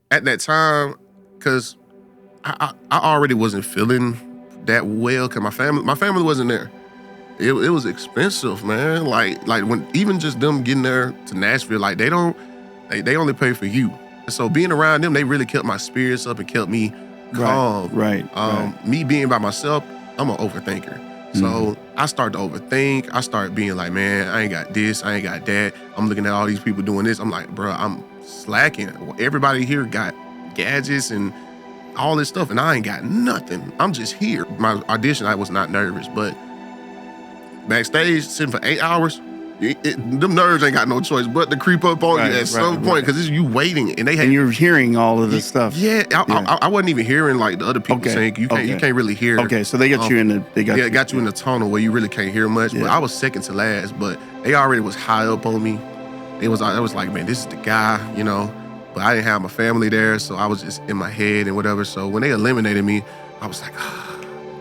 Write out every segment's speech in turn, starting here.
At that time, because I already wasn't feeling that well, because my family wasn't there. It was expensive, man. Like when even just them getting there to Nashville, like they only pay for you. So being around them, they really kept my spirits up and kept me calm. Right. Me being by myself, I'm an overthinker. So I start to overthink. I start being like, man, I ain't got this, I ain't got that. I'm looking at all these people doing this. I'm like, bro, I'm slacking. Everybody here got gadgets and all this stuff, and I ain't got nothing. I'm just here. My audition, I was not nervous, but backstage, sitting for 8 hours, them nerves ain't got no choice but to creep up on you at some point, because it's you waiting, and you're hearing all of this stuff. Yeah, I wasn't even hearing like the other people saying. You can't really hear. Okay, so they got you in the got you in the tunnel where you really can't hear much. But I was second to last, but they already was high up on me. I was like, man, this is the guy, you know. But I didn't have my family there, so I was just in my head and whatever. So when they eliminated me, I was like,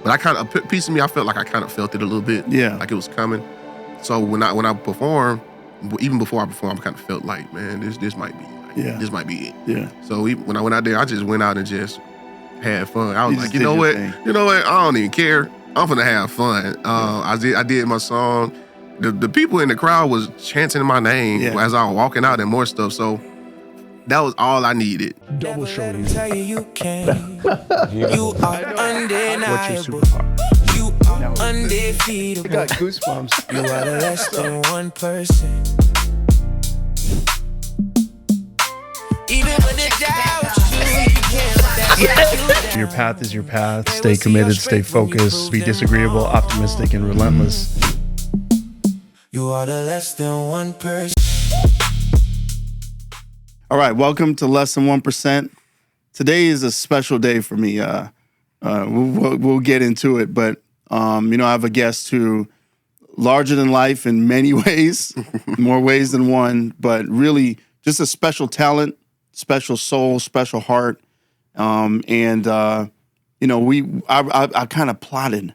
but I kind of, a piece of me, I felt like I kind of felt it a little bit. Yeah. Like it was coming. So when I performed, even before I performed, I kind of felt like, man, this might be, this might be it. Yeah. So when I went out there, I just went out and just had fun. I was like, you know what, I don't even care. I'm gonna have fun. I did my song. The people in the crowd was chanting my name as I was walking out and more stuff. So that was all I needed. Double show you. Tell you can. You are undeniable. What's your superpower? You are undefeatable. I got goosebumps. You are the less than 1%. Even when it doubts you can't let Your path is your path. Stay committed, stay focused, be disagreeable, optimistic, and relentless. You are the less than 1%. All right, welcome to Less Than 1%. Today is a special day for me. We'll get into it, but I have a guest who larger than life in many ways, more ways than one, but really just a special talent, special soul, special heart. I kind of plotted,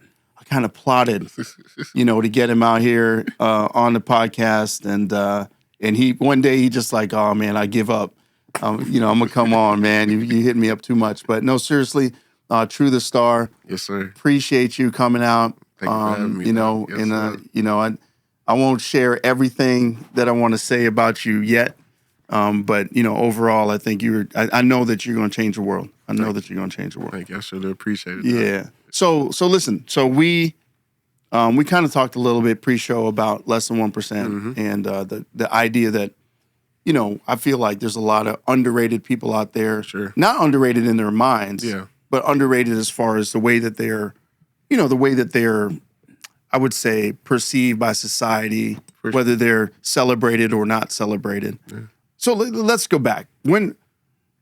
to get him out here on the podcast, and he one day he just like, oh man, I give up. I'm gonna come on, man. You hit me up too much, but no, seriously, Trew The Star. Yes, sir. Appreciate you coming out. Thank you for having me. Yes, sir. I won't share everything that I want to say about you yet, but overall, I think I know that you're gonna change the world. I know that you're gonna change the world. Thank you. I should appreciate it. Yeah. So listen. So we kind of talked a little bit pre-show about Less Than 1% and the idea that, I feel like there's a lot of underrated people out there. Sure. Not underrated in their minds, but underrated as far as the way that they're, I would say, perceived by society, whether they're celebrated or not celebrated. Yeah. So let's go back. When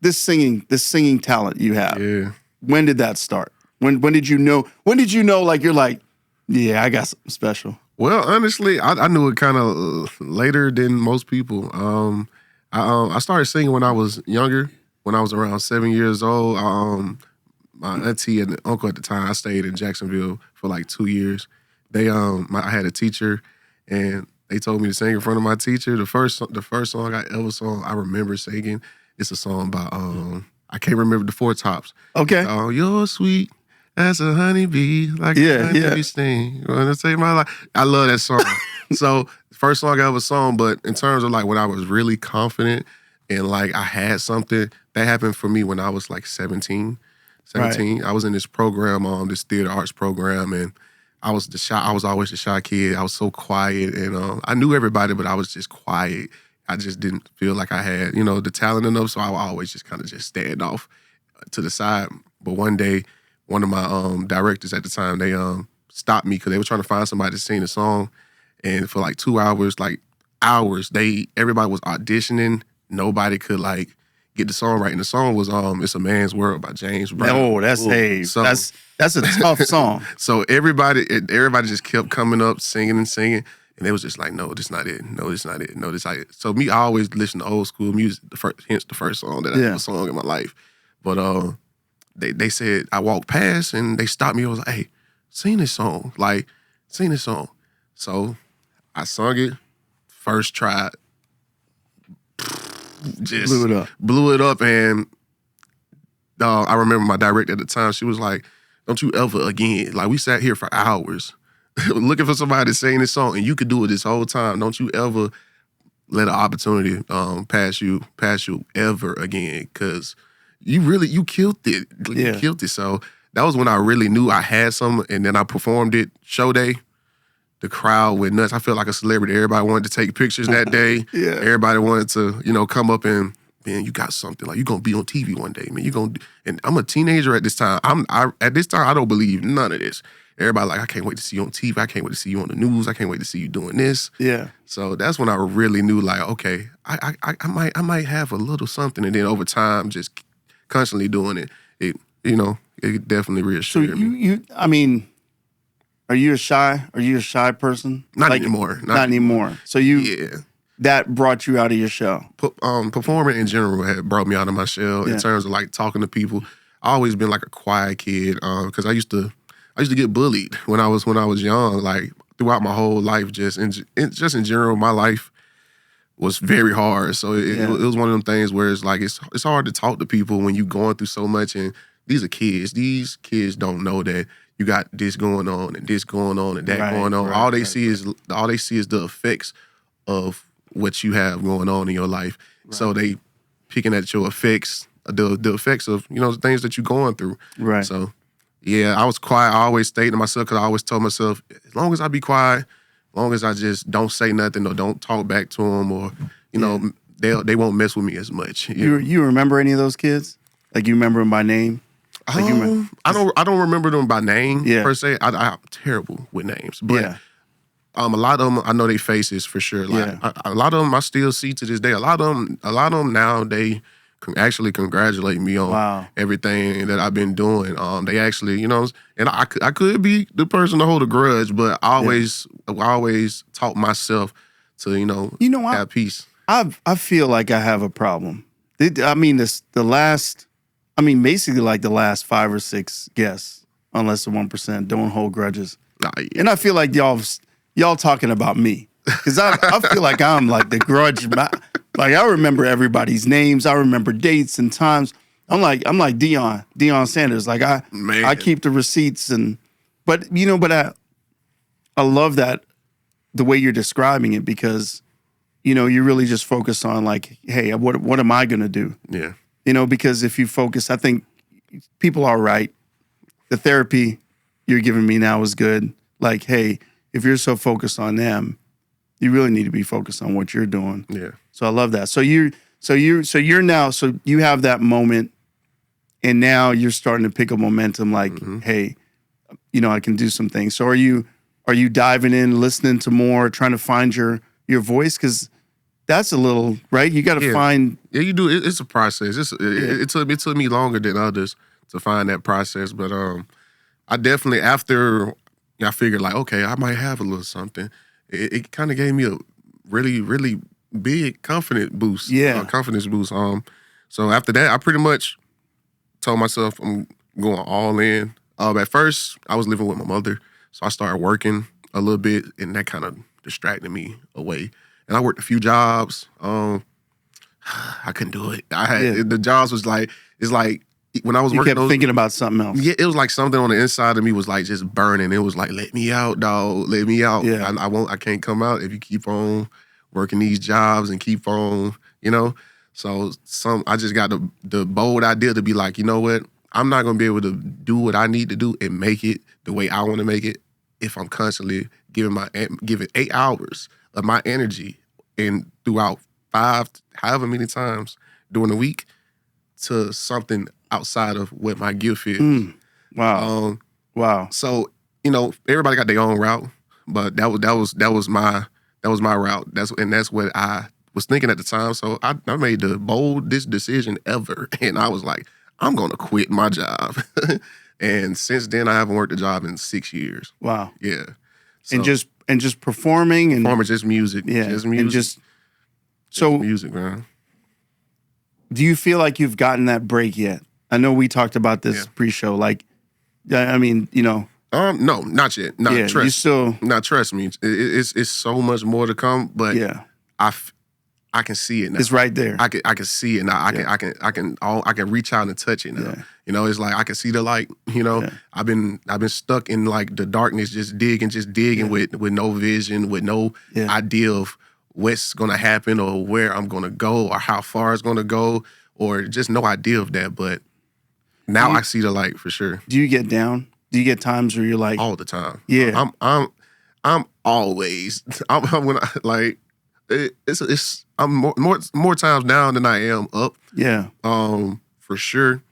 this singing talent you have, when did that start? When did you know? When did you know, like, you're like, yeah, I got something special? Well, honestly, I knew it kind of later than most people. I started singing when I was younger, when I was around 7 years old. My auntie and uncle at the time, I stayed in Jacksonville for like 2 years. I had a teacher, and they told me to sing in front of my teacher. The first song I ever sung, I remember singing. It's a song by I can't remember the Four Tops. Okay. Oh, you're sweet as a honeybee, like a honeybee sting. You want to save my life? I love that song. So first song I ever sung, but in terms of like when I was really confident and like I had something, that happened for me when I was like 17. Right. I was in this program, this theater arts program, and I was always the shy kid. I was so quiet, and I knew everybody, but I was just quiet. I just didn't feel like I had, the talent enough, so I would always just kind of just stand off to the side. But one day, one of my directors at the time, they stopped me because they were trying to find somebody to sing the song. And for like 2 hours, everybody was auditioning. Nobody could like get the song right. And the song was "It's a Man's World" by James Brown. Oh, that's so, that's a tough song. So everybody just kept coming up singing and singing. And they was just like, no, this not it. No, this not it. No, this not it. So me, I always listen to old school music, hence the first song that I ever sung in my life. But they said, I walked past and they stopped me. I was like, hey, sing this song. Like, sing this song. So I sung it, first try, just blew it up. And I remember my director at the time, she was like, don't you ever again, like we sat here for hours looking for somebody to sing this song and you could do it this whole time. Don't you ever let an opportunity pass you ever again, because you killed it. You killed it. So that was when I really knew I had something, and then I performed it, show day. The crowd went nuts. I felt like a celebrity. Everybody wanted to take pictures that day. Yeah. Everybody wanted to, come up and, man, you got something. Like, you're going to be on TV one day, man. And I'm a teenager at this time. At this time, I don't believe none of this. Everybody like, I can't wait to see you on TV. I can't wait to see you on the news. I can't wait to see you doing this. Yeah. So that's when I really knew, like, okay, I might have a little something. And then over time, just constantly doing it, it definitely reassured me. I mean, are you a shy person? Not anymore. Not anymore. So that brought you out of your shell. Performing in general had brought me out of my shell in terms of like talking to people. I always been like a quiet kid because I used to get bullied when I was young. Like throughout my whole life, just in general, my life was very hard. So it was one of them things where it's like it's hard to talk to people when you're going through so much. And these are kids. These kids don't know that you got this going on and this going on and that going on. All they see is the effects of what you have going on in your life. Right. So they picking at your effects, the effects of the things that you're going through. Right. So yeah, I was quiet. I always stayed to myself because I always told myself, as long as I be quiet, as long as I just don't say nothing or don't talk back to them, or they won't mess with me as much. You remember any of those kids? Like you remember them by name? Like I don't remember them by name per se. I'm terrible with names, but a lot of them I know their faces for sure. Like a lot of them I still see to this day. A lot of them now they actually congratulate me on everything that I've been doing. They actually, and I could be the person to hold a grudge, but I always taught myself to have peace. I feel like I have a problem. Basically like the last 5 or 6 guests, unless the 1% don't hold grudges. And I feel like y'all talking about me, because I feel like I'm like the grudge. Like I remember everybody's names. I remember dates and times. I'm like Deion Sanders. Like I keep the receipts but I love that the way you're describing it, because you really just focus on like, hey, what am I gonna do? Yeah. Because if you focus, I think people are right. The therapy you're giving me now is good. Like, hey, if you're so focused on them, you really need to be focused on what you're doing. Yeah. So I love that. So you have that moment, and now you're starting to pick up momentum. Like, hey, I can do some things. So are you diving in, listening to more, trying to find your voice? Because that's a little right. You got to find. Yeah, you do. It's a process. It took me longer than others to find that process, but I definitely, after I figured like, okay, I might have a little something. It kind of gave me a really, really big confidence boost. So after that, I pretty much told myself I'm going all in. At first, I was living with my mother, so I started working a little bit, and that kind of distracted me away. And I worked a few jobs. I couldn't do it. The jobs was like, it's like when I was working. You kept thinking about something else. Yeah, it was like something on the inside of me was like just burning. It was like, let me out, dog. Let me out. Yeah. I can't come out if you keep on working these jobs and keep on, So I just got the bold idea to be like, you know what? I'm not gonna be able to do what I need to do and make it the way I want to make it if I'm constantly giving 8 hours of my energy and throughout 5, however many times during the week to something outside of what my gift is. Wow. Wow. So, everybody got their own route, but that was my route. That's what I was thinking at the time. So I made the boldest decision ever. And I was like, I'm gonna quit my job. And since then I haven't worked a job in 6 years. Wow. Yeah. So, and just performing just music. Yeah. Just music. So music, man. Do you feel like you've gotten that break yet? I know we talked about this pre-show. Like, I mean, no, not yet. No, trust. Trust me. It's so much more to come. But I can see it now. It's right there. I can see it now. I can reach out and touch it now. Yeah. You know, it's like I can see the light. You know, I've been stuck in like the darkness, just digging with no vision, with no idea of what's gonna happen or where I'm gonna go or how far it's gonna go or just no idea of that. But now I see the light for sure. Do you get down? Do you get times where you're like all the time? Yeah. I'm always when I like it's I'm more times down than I am up. Yeah. For sure.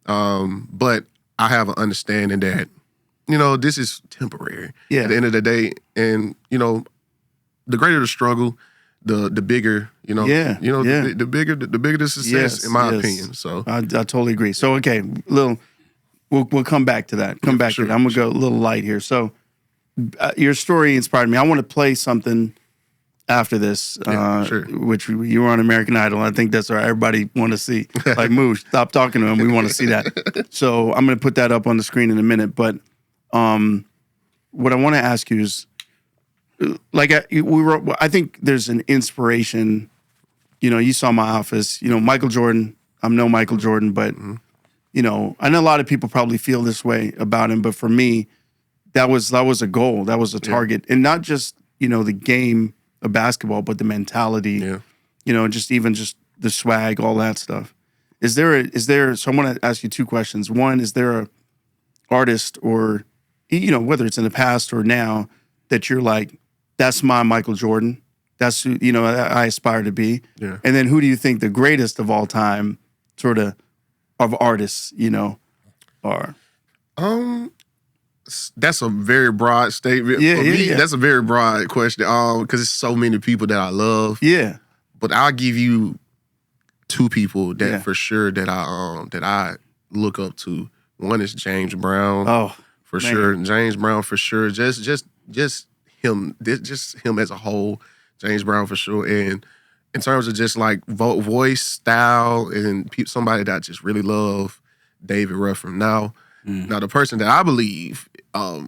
But I have an understanding that, you know, this is temporary. Yeah. At the end of the day, and you know, the greater the struggle, the bigger, you know. Yeah. You know, Yeah. the bigger the success, in my opinion. So I totally agree. So okay, we'll come back to that. Come back to that. I'm gonna go a little light here. So your story inspired me. I want to play something after this, which you were on American Idol. I think that's what everybody want to see. Like, Moo, stop talking to him. We want to see that. So I'm going to put that up on the screen in a minute. But what I want to ask you is, like, I think there's an inspiration. You know, you saw my office. You know, Michael Jordan. I'm no Michael Jordan, but you know, I know a lot of people probably feel this way about him. But for me, that was a goal. That was a target, and not just, you know, the game of basketball, but the mentality, you know, just the swag, all that stuff. Is there, so I want to ask you two questions. One, is there a artist or, you know, whether it's in the past or now, that you're like, that's my Michael Jordan. That's who, you know, I aspire to be. Yeah. And then who do you think the greatest of all time sort of artists, you know, are? That's a very broad statement. For me, that's a very broad question. Because it's so many people that I love. Yeah. But I'll give you two people that for sure that I look up to. One is James Brown. Oh, for sure. James Brown for sure. Just him. Just him as a whole. James Brown for sure. And in terms of just like voice, style, and somebody that I just really love, David Ruffin. Now, the person that I believe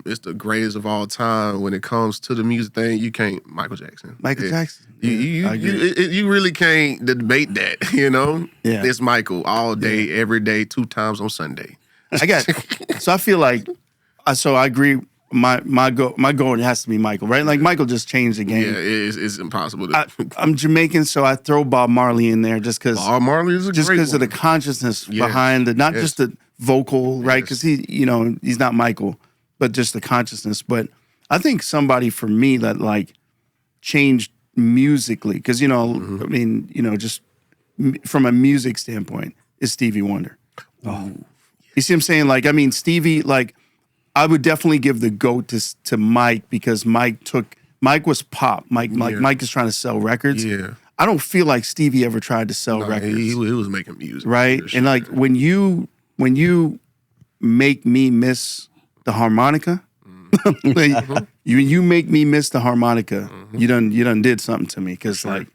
is the greatest of all time when it comes to the music thing, you can't, Michael Jackson. Michael Jackson. You really can't debate that, you know? Yeah. It's Michael all day, every day, 2 times on Sunday. So I feel like, so I agree, my goal has to be Michael, right? Like Michael just changed the game. Yeah, it's impossible. I'm Jamaican, so I throw Bob Marley in there just because. Bob Marley is just because of the consciousness behind it, not just the vocal, right? Because he, you know, he's not Michael, but just the consciousness. But I think somebody for me that like changed musically, because you know, I mean, you know, just from a music standpoint, is Stevie Wonder. Oh, you see what I'm saying? Like, I mean, Stevie, like, I would definitely give the GOAT to Mike, because Mike was pop. Mike is trying to sell records. Yeah. I don't feel like Stevie ever tried to sell records. He was making music. Right? Sure. And like when you make me miss the harmonica, you make me miss the harmonica, you done did something to me. Cause like,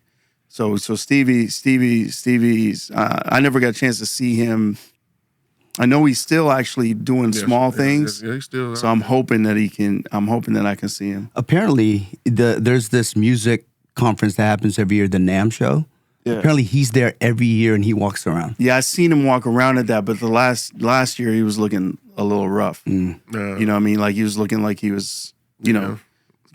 so Stevie's, I never got a chance to see him. I know he's still actually doing small things. Yeah, he's still. So I'm hoping that I can see him. Apparently, there's this music conference that happens every year, the NAMM show. Yeah. Apparently, he's there every year and he walks around. Yeah, I seen him walk around at that, but the last year he was looking a little rough. You know what I mean? Like he was looking like he was, you know,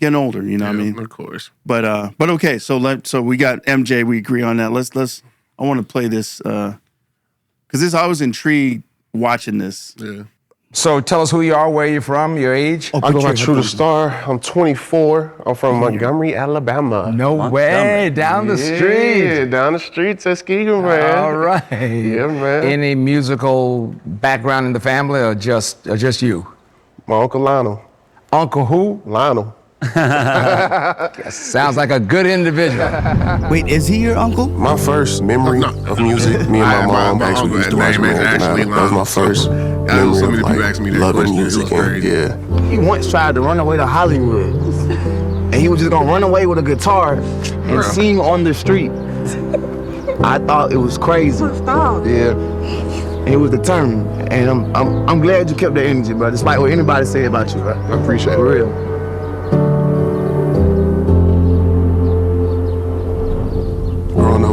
getting older. You know what I mean? Of course. But okay, so we got MJ. We agree on that. Let's. I want to play this because I was intrigued watching this. Yeah. So tell us who you are, where you're from, your age. I go by Trew The Star. I'm 24. I'm from Montgomery, Alabama. No way, down the street. Yeah, down the street, Tuskegee, man. All right. Yeah, man. Any musical background in the family, or just you? My Uncle Lionel. Uncle who? Lionel. Sounds like a good individual. Wait, is he your uncle? My first memory of music, me and my mom actually used to watch American Idol. That was my first memory so many of people ask me that loving question. music. And, He once tried to run away to Hollywood. And he was just gonna run away with a guitar and sing on the street. I thought it was crazy. Yeah. And he was determined. And I'm glad you kept that energy, bro, despite what anybody say about you, bro. I appreciate it. For real. Growing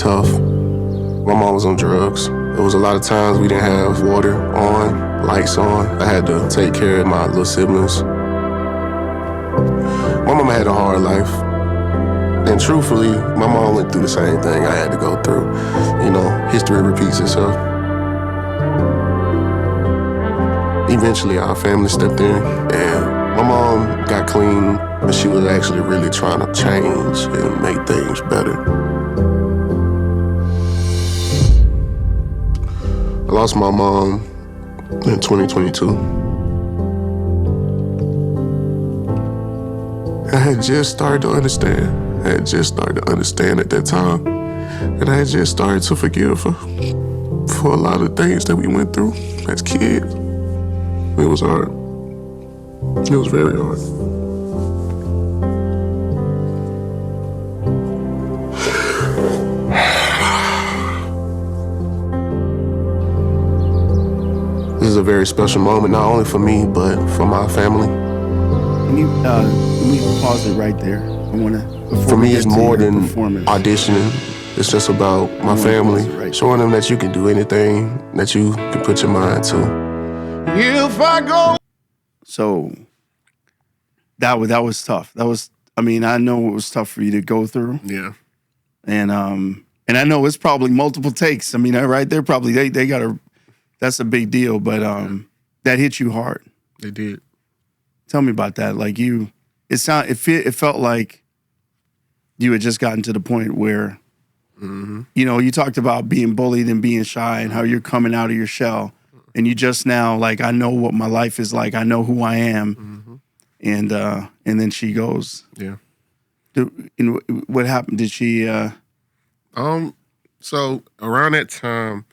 tough. My mom was on drugs. There was a lot of times we didn't have water on, lights on. I had to take care of my little siblings. My mama had a hard life. And truthfully, my mom went through the same thing I had to go through. You know, history repeats itself. Eventually, our family stepped in, and my mom got clean, but she was actually really trying to change and make things better. I lost my mom in 2022. I had just started to understand. I had just started to understand at that time. And I had just started to forgive her for a lot of things that we went through as kids. It was hard. It was very hard. This is a very special moment, not only for me, but for my family. Can you let me pause it right there? I want to. For me, it's more than auditioning. It's just about my family, showing them that you can do anything that you can put your mind to. If I go. So that was tough. That was, I mean, I know it was tough for you to go through. Yeah. And I know it's probably multiple takes. I mean, right there, probably they got a, that's a big deal. But that hit you hard. They did. Tell me about that. Like it felt like you had just gotten to the point where, you know, you talked about being bullied and being shy and how you're coming out of your shell. And you just now, like, I know what my life is like. I know who I am. And then she goes. Yeah. What happened? Did she? So around that time,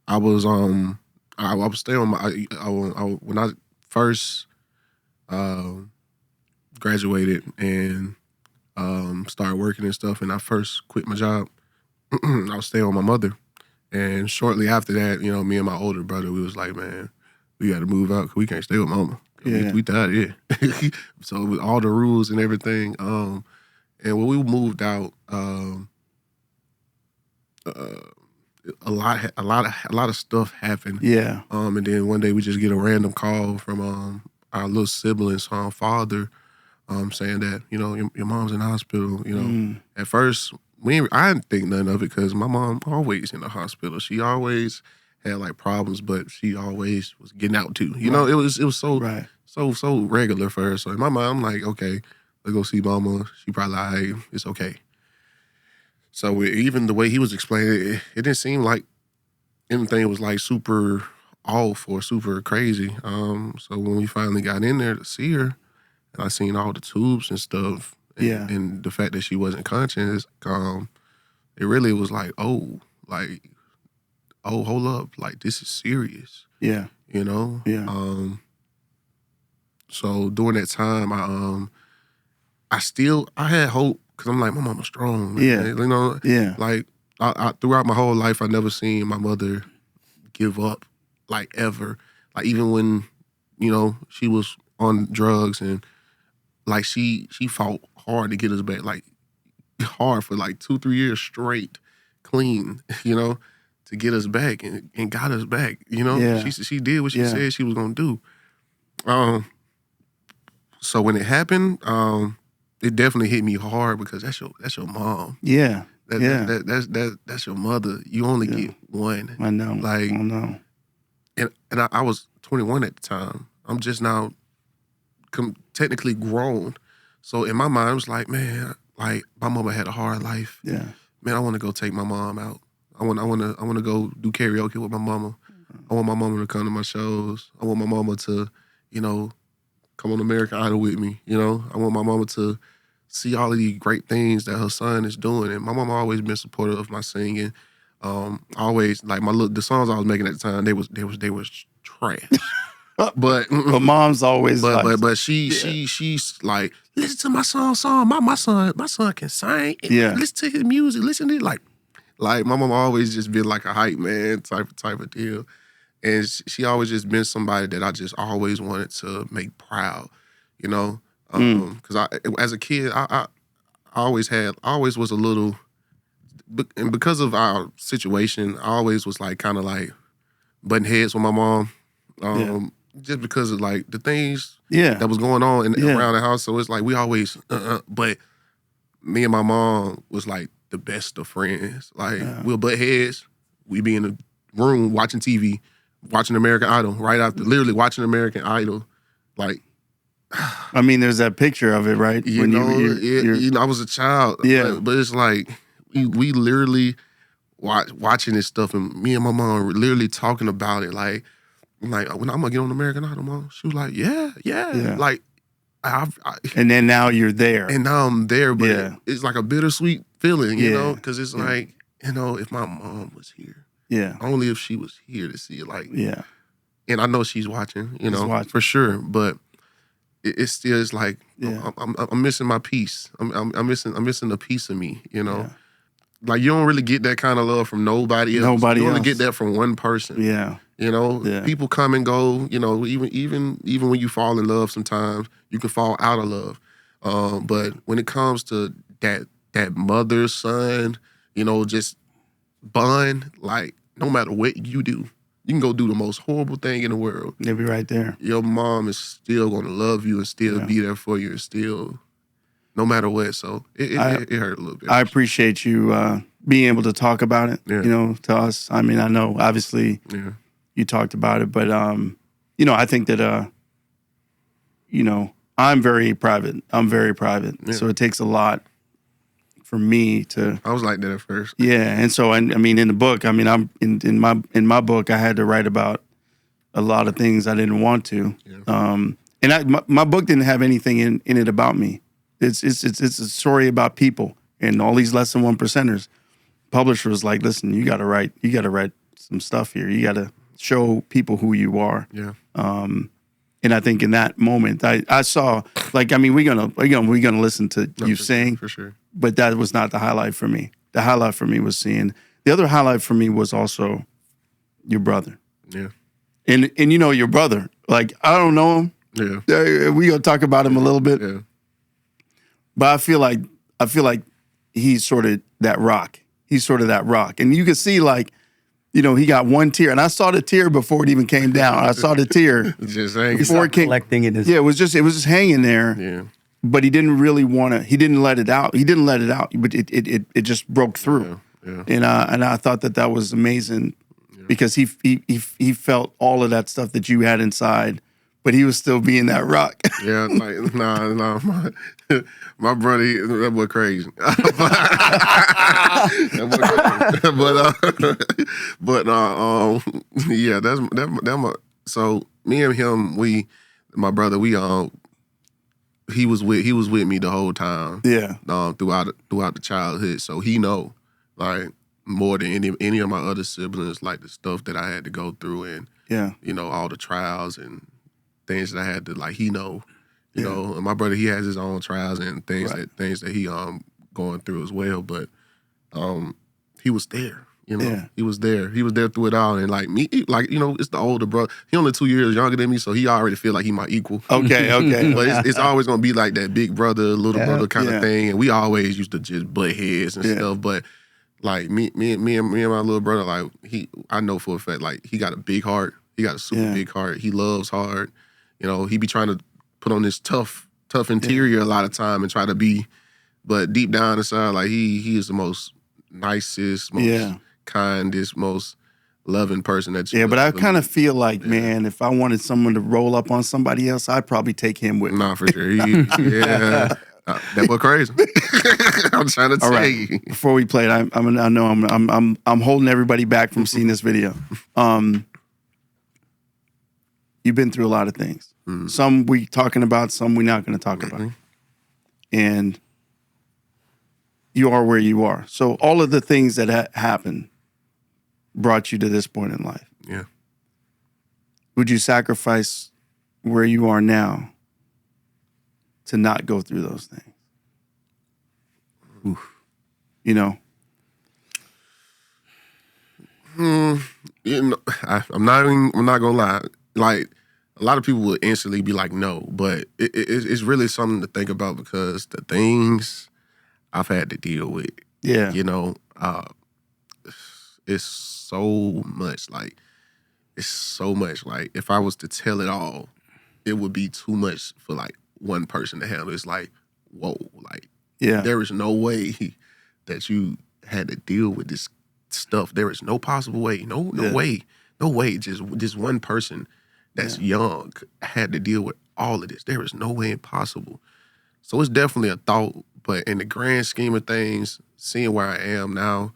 I was staying on my. When I first graduated and started working and stuff, and I first quit my job, I was staying with my mother. And shortly after that, you know, me and my older brother, we was like, man, we got to move out because we can't stay with mama. Yeah. We died here. So with all the rules and everything, and when we moved out, a lot of stuff happened. Yeah. And then one day we just get a random call from our little sibling's father, saying that, you know, your mom's in the hospital. You know, at first. I didn't think nothing of it because my mom always in the hospital. She always had like problems, but she always was getting out too. You know, it was so regular for her. So in my mind, I'm like, okay, let's go see mama. She probably like, hey, it's okay. So even the way he was explaining it, it didn't seem like anything was like super off or super crazy. So when we finally got in there to see her, and I seen all the tubes and stuff. And the fact that she wasn't conscious, it really was like, oh, hold up, like this is serious. Yeah. You know? Yeah. So during that time, I had hope because I'm like, my mama's strong. Man. Yeah. You know? Yeah. Like I throughout my whole life, I never seen my mother give up, like ever. Like even when, you know, she was on drugs and like she fought hard to get us back, like hard for like 2-3 years straight, clean, you know, to get us back and got us back, you know. Yeah. She did what she said she was gonna do. So when it happened, it definitely hit me hard because that's your mom. Yeah. That's your mother. You only get one. I know. Like, I know. And I was 21 at the time. I'm just now technically grown. So in my mind, I was like, man, like my mama had a hard life. Yeah. Man, I want to go take my mom out. I want to go do karaoke with my mama. I want my mama to come to my shows. I want my mama to, you know, come on American Idol with me. You know, I want my mama to see all of these great things that her son is doing. And my mama always been supportive of my singing. Always like the songs I was making at the time, they was trash. But mom's always but she's like, listen to my song. My son can sing. Yeah. Listen to his music. Listen to it. Like my mom always just been like a hype man type of deal. And she always just been somebody that I just always wanted to make proud, you know? Because as a kid, I always was a little and because of our situation, I always was like kind of like butting heads with my mom, just because of like the things that was going on around the house. So it's like we always, but me and my mom was like the best of friends. Like we'll butt heads. We be in the room watching TV, watching American Idol right after, literally watching American Idol, like. I mean, there's that picture of it, right? You know, I was a child. Yeah. But it's like, we literally watching this stuff, and me and my mom were literally talking about it. Like, when I'm going to get on American Idol, Mom. She was like, yeah. Like, and then now you're there. And now I'm there, but it's like a bittersweet feeling, you know? Because it's like, you know, if my mom was here. Yeah. Only if she was here to see it. Like, yeah. And I know she's watching, you know, for sure. But it still is like I'm missing my piece. I'm missing a piece of me. You know, like you don't really get that kind of love from nobody else. You only get that from one person. Yeah, you know, people come and go. You know, even when you fall in love, sometimes you can fall out of love. But when it comes to that mother son, you know, just bond, like no matter what you do. You can go do the most horrible thing in the world. They'll be right there. Your mom is still going to love you and still be there for you and still, no matter what. So it hurt a little bit. I appreciate you being able to talk about it, you know, to us. I mean, I know, obviously, you talked about it, but, you know, I think that, you know, I'm very private. Yeah. So it takes a lot for me to. I was like that at first. Yeah, and so I mean, in the book, I mean, I'm in my book, I had to write about a lot of things I didn't want to. Yeah. And my book didn't have anything in it about me. It's a story about people and all these less than 1%ers. Publisher was like, listen, you got to write some stuff here. You got to show people who you are. Yeah. And I think in that moment, I saw, like, I mean, we're gonna listen to you sing, for sure. But that was not the highlight for me. The highlight for me was seeing. The other highlight for me was also your brother. Yeah. And you know your brother, like I don't know him. Yeah. We gonna talk about him a little bit. Yeah. But I feel like he's sort of that rock. He's sort of that rock, and you can see like. You know, he got one tear, and I saw the tear before it even came down. I saw the tear just hanging. Before it came, collecting it. Yeah, it was just hanging there. Yeah, but he didn't really want to. He didn't let it out. He didn't let it out, but it just broke through. Yeah. And I thought that was amazing because he felt all of that stuff that you had inside, but he was still being that rock. Yeah, like nah, my brother, that boy crazy. Yeah, that's my. So me and him, my brother, he was with me the whole time. Yeah. Throughout the childhood, so he know like more than any of my other siblings, like the stuff that I had to go through and you know all the trials and things that I had to like. He know. You know, and my brother, he has his own trials and things that he going through as well. But he was there, you know. He was there. He was there through it all. And like me, like, you know, it's the older brother. He only 2 years younger than me, so he already feel like he my equal. Okay. But it's always gonna be like that big brother, little brother kind of thing. And we always used to just butt heads and stuff. But like me and my little brother, like I know for a fact, like he got a big heart. He got a super big heart. He loves hard. You know, he be trying to put on this tough interior a lot of time and try to be, but deep down inside, like he is the most nicest, most kindest, most loving person that you. Yeah, but I kind of feel like, man, if I wanted someone to roll up on somebody else, I'd probably take him with me. Nah, for sure. That boy crazy. I'm trying to tell you. Before we play it, I know I'm holding everybody back from seeing this video. You've been through a lot of things. Mm-hmm. Some we talking about, some we're not going to talk about. And you are where you are. So all of the things that happened brought you to this point in life. Yeah. Would you sacrifice where you are now to not go through those things? Oof. You know? You know, I'm not gonna lie. Like, a lot of people would instantly be like, no, but it's really something to think about because the things I've had to deal with. Yeah. You know, Uh, it's so much. Like, it's so much. Like, if I was to tell it all, it would be too much for like one person to handle. It's like, whoa, like, there is no way that you had to deal with this stuff. There is no possible way. No way. No way. Just one person that's young had to deal with all of this. There is no way impossible. So it's definitely a thought, but in the grand scheme of things, seeing where I am now,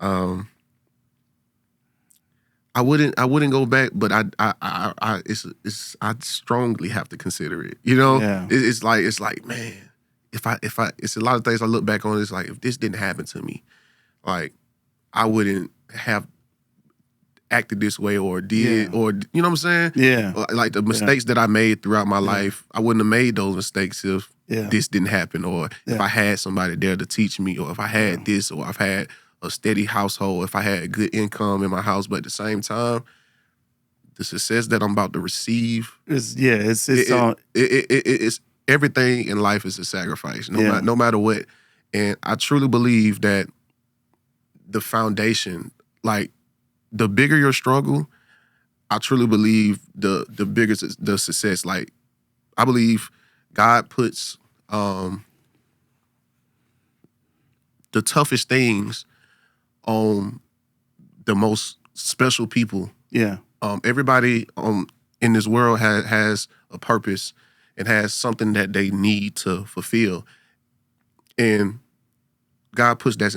I wouldn't go back, but I strongly have to consider it. You know, it's like man, if I it's a lot of things I look back on. It's like if this didn't happen to me, like I wouldn't have acted this way or did or you know what I'm saying? Yeah. Like the mistakes that I made throughout my life, I wouldn't have made those mistakes if this didn't happen, or if I had somebody there to teach me, or if I had this, or I've had a steady household, if I had good income in my house. But at the same time, the success that I'm about to receive, it's everything in life is a sacrifice, no matter what. And I truly believe that the foundation, like the bigger your struggle, I truly believe the bigger the success. Like I believe God puts the toughest things on the most special people. Yeah. Everybody in this world has a purpose and has something that they need to fulfill. And God puts that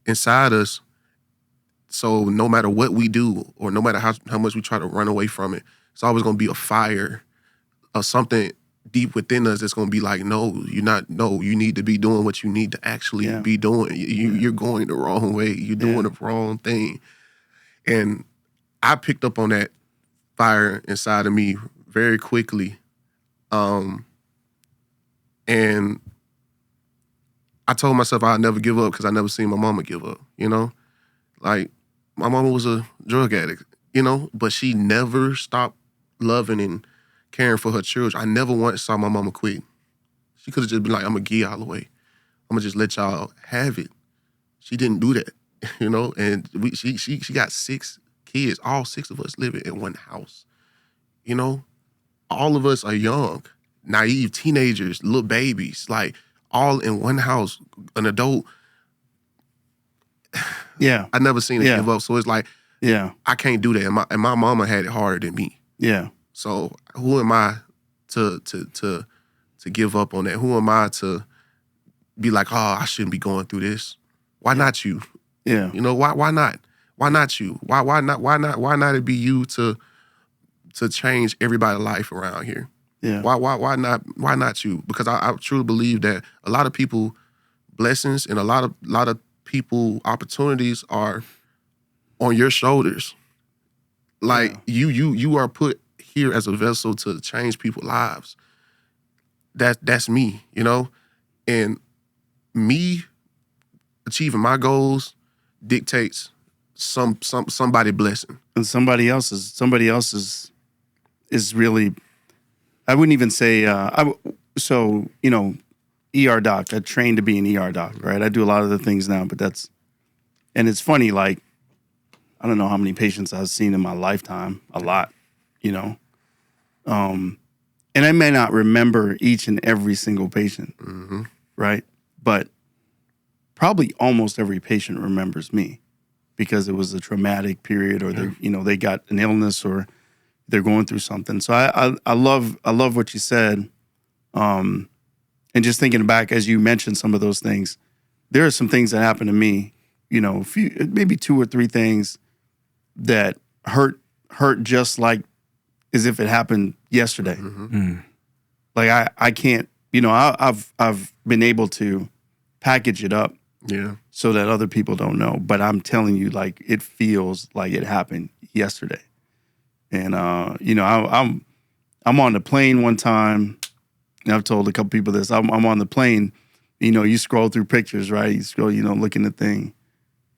inside us. So no matter what we do, or no matter how much we try to run away from it, it's always going to be a fire or something deep within us that's going to be like, no, you're not. No, you need to be doing what you need to actually be doing. You're going the wrong way. You're doing the wrong thing. And I picked up on that fire inside of me very quickly. And I told myself I'd never give up because I never seen my mama give up, you know? Like, my mama was a drug addict, you know? But she never stopped loving and caring for her children. I never once saw my mama quit. She could have just been like, I'm going to give y'all away. I'm going to just let y'all have it. She didn't do that, you know? And she got 6 kids, all 6 of us living in one house, you know? All of us are young, naive teenagers, little babies, like all in one house, an adult. Yeah. I never seen it give up. So it's like, I can't do that. And my mama had it harder than me. Yeah. So who am I to give up on that? Who am I to be like, oh, I shouldn't be going through this? Why not you? Yeah. You know, why not? Why not you? Why not it be you to change everybody's life around here? Yeah. Why not you? Because I truly believe that a lot of people blessings and a lot of people opportunities are on your shoulders. Like you are put here as a vessel to change people's lives. That's me, you know? And me achieving my goals dictates somebody blessing. And somebody else is really, I wouldn't even say, so, you know, ER doc, I trained to be an ER doc, right? I do a lot of the things now, but and it's funny, like, I don't know how many patients I've seen in my lifetime, a lot, you know? And I may not remember each and every single patient, right? But probably almost every patient remembers me because it was a traumatic period, or they got an illness, or they're going through something. So I love what you said. And just thinking back, as you mentioned some of those things, there are some things that happened to me, you know, maybe 2 or 3 things that hurt just like as if it happened yesterday. Like I can't, you know, I've been able to package it up so that other people don't know. But I'm telling you, like, it feels like it happened yesterday. And you know, I'm on the plane one time, and I've told a couple people this. I'm on the plane, you know, you scroll through pictures, right? You scroll, you know, looking at the thing,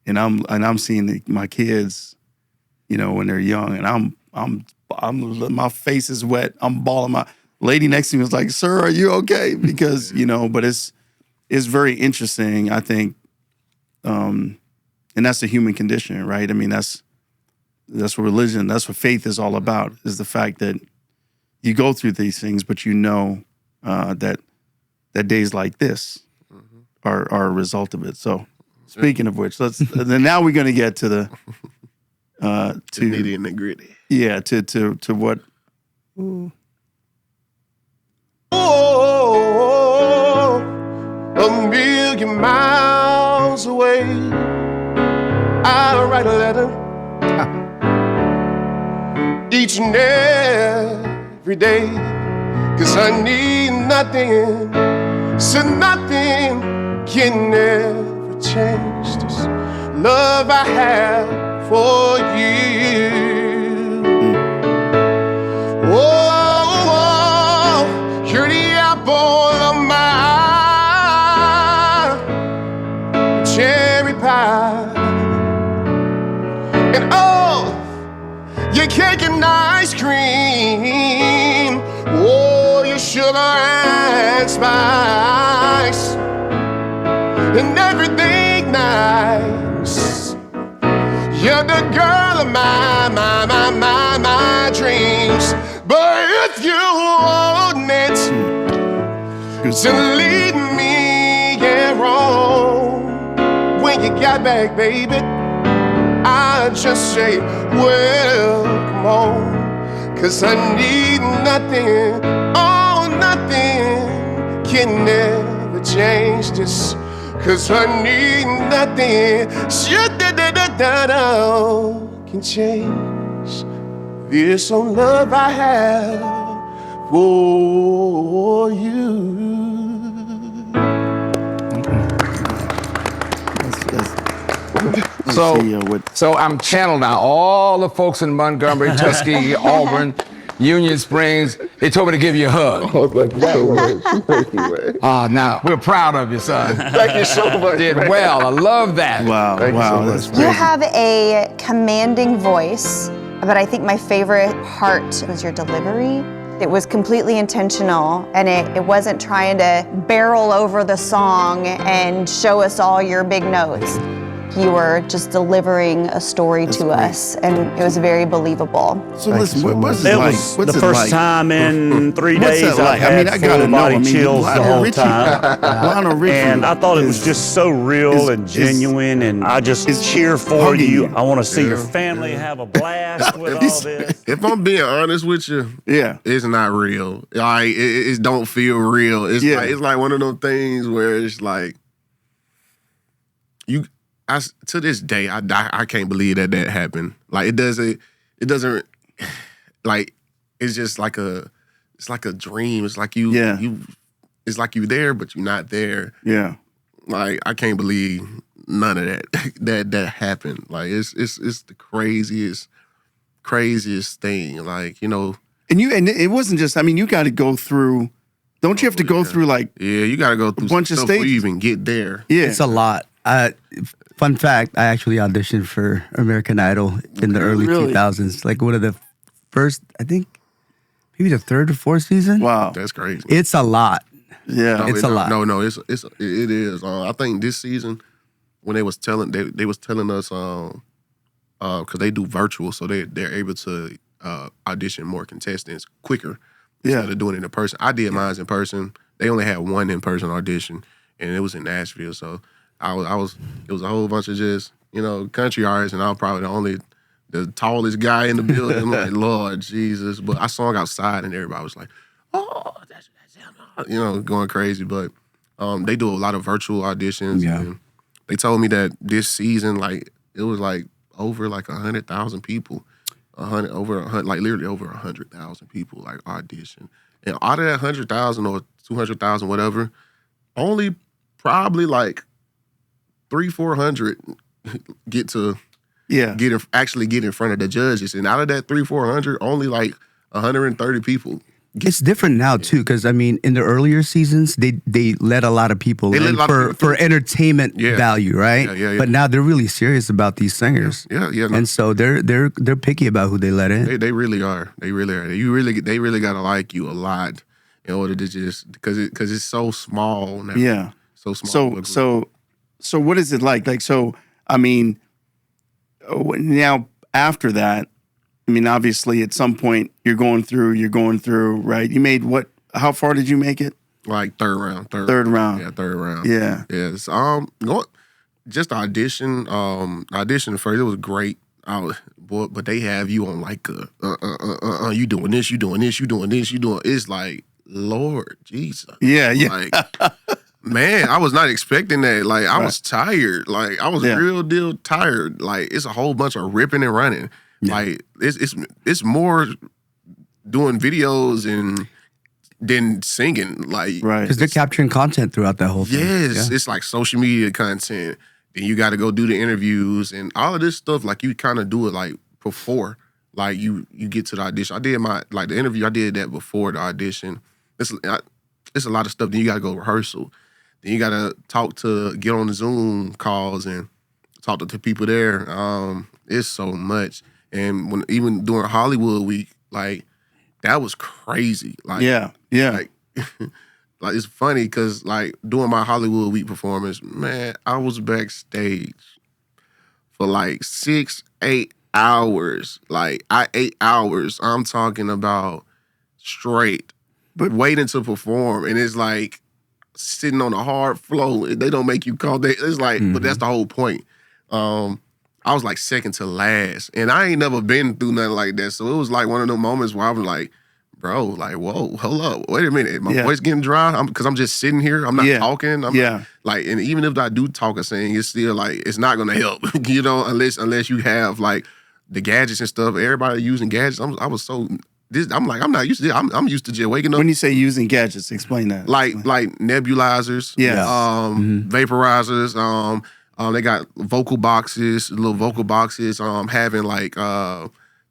and I'm seeing my kids, you know, when they're young, and I'm my face is wet. I'm bawling. My lady next to me was like, "Sir, are you okay?" Because you know, but it's very interesting. I think And that's the human condition, right? I mean, that's what religion, that's what faith is all about, is the fact that you go through these things, but you know that days like this are a result of it. So speaking of which, then now we're going to get to the nitty and the gritty. Yeah, to what. Oh, a million miles away, I'll write a letter each and every day, 'cause I need nothing, so nothing can ever change this love I have for you. Oh, you're the apple of my eye, cherry pie, and oh, your cake and ice cream. Oh, your sugar and spice, and everything nice. You're the girl of my dreams. But if you want it to leave me wrong, when you got back, baby, I just say, well, come on. 'Cause I need nothing, oh, nothing can never change this. 'Cause I need nothing, can change this own love I have for you. So I'm channeling now all the folks in Montgomery, Tuskegee, Auburn, Union Springs. They told me to give you a hug. Oh, thank you so much. Thank you, man. Now, we're proud of you, son. Thank you so much. Did well. I love that. Wow, Thank you so much. that's crazy. You have a commanding voice, but I think my favorite part was your delivery. It was completely intentional, and it wasn't trying to barrel over the song and show us all your big notes. You were just delivering a story to us, and it was very believable. So listen, what's it It like? was What's the it first like? time in 3 What's days that like? I've I mean, had I gotta full know. body I mean, chills the Lionel whole Richie- time. Lionel Richie And I thought it was is- just so real and genuine, and I just cheer for hugging you. you. I want to see your family have a blast with all this. If I'm being honest with you, Yeah. it's not real. Like it don't feel real. It's like one of those things where it's like to this day I can't believe that happened. Like it doesn't like it's just like a dream. It's like it's like you there but you're not there. Yeah. Like I can't believe none of that happened. Like it's the craziest thing. Like, you know. And it wasn't just, I mean, you got to go through, don't you have to go through like you got to go through a bunch of stuff before stages? you even get there. Yeah. It's a lot. Fun fact, I actually auditioned for American Idol in the early Really? 2000s. Like one of the first, I think, maybe the third or fourth season. Wow. That's crazy. It's a lot. Yeah. It's a lot. No, it is. I think this season when they was telling us because they do virtual, so they're able to audition more contestants quicker instead of doing it in person. I did mine in person. They only had one in person audition, and it was in Nashville. So it was a whole bunch of just country artists, and I was probably the tallest guy in the building. I'm like, Lord Jesus! But I sung outside, and everybody was like, "Oh, that's him," going crazy. But they do a lot of virtual auditions. Yeah. And they told me that this season, like it was like over like 100,000 people, like literally over 100,000 people like audition, and out of that 100,000 or 200,000, whatever, only probably like 300-400 actually get in front of the judges, and out of that 300-400, only like 130 people. It's different now too, because I mean, in the earlier seasons, they let a lot of people in for entertainment value, right? Yeah. But now they're really serious about these singers. Yeah. And so they're picky about who they let in. They really are. They really are. They really gotta like you a lot in order to just because it's so small now. Yeah. So small. So what is it like? Like, so I mean, now after that, I mean, obviously at some point you're going through, right? You made what? How far did you make it? Like third round. Third round. Yeah, third round. Yeah. Yes. Just the audition first. It was great. But they have you on like you doing this, you doing this, you doing this, you doing. It's like, Lord Jesus. Yeah. Like, man, I was not expecting that. Like, I was tired. Like, I was real deal tired. Like, it's a whole bunch of ripping and running. Yeah. Like, it's more doing videos and than singing. Like, because they're capturing content throughout that whole thing. Yes, it's like social media content. Then you got to go do the interviews and all of this stuff. Like, you kind of do it like before, like you get to the audition. I did the interview. I did that before the audition. It's a lot of stuff. Then you got to go rehearsal. Then you got to get on the Zoom calls and talk to the people there. It's so much. And even during Hollywood week, like, that was crazy. Like, yeah. Like, like, it's funny because, like, doing my Hollywood week performance, man, I was backstage for like 6-8 hours. Like, 8 hours. I'm talking about straight, but waiting to perform. And it's like sitting on a hard floor. They don't make you call. It's like, but that's the whole point. I was like second to last, and I ain't never been through nothing like that. So it was like one of those moments where I was like, bro, like, whoa, hold up, wait a minute, my voice getting dry because I'm just sitting here, I'm not talking. Like, and even if I do talk or sing, it's still like it's not gonna help, you know, unless you have like the gadgets and stuff. Everybody using gadgets. I'm not used to it. I'm used to just waking up. When you say using gadgets, explain that. Like nebulizers, vaporizers. They got little vocal boxes, having like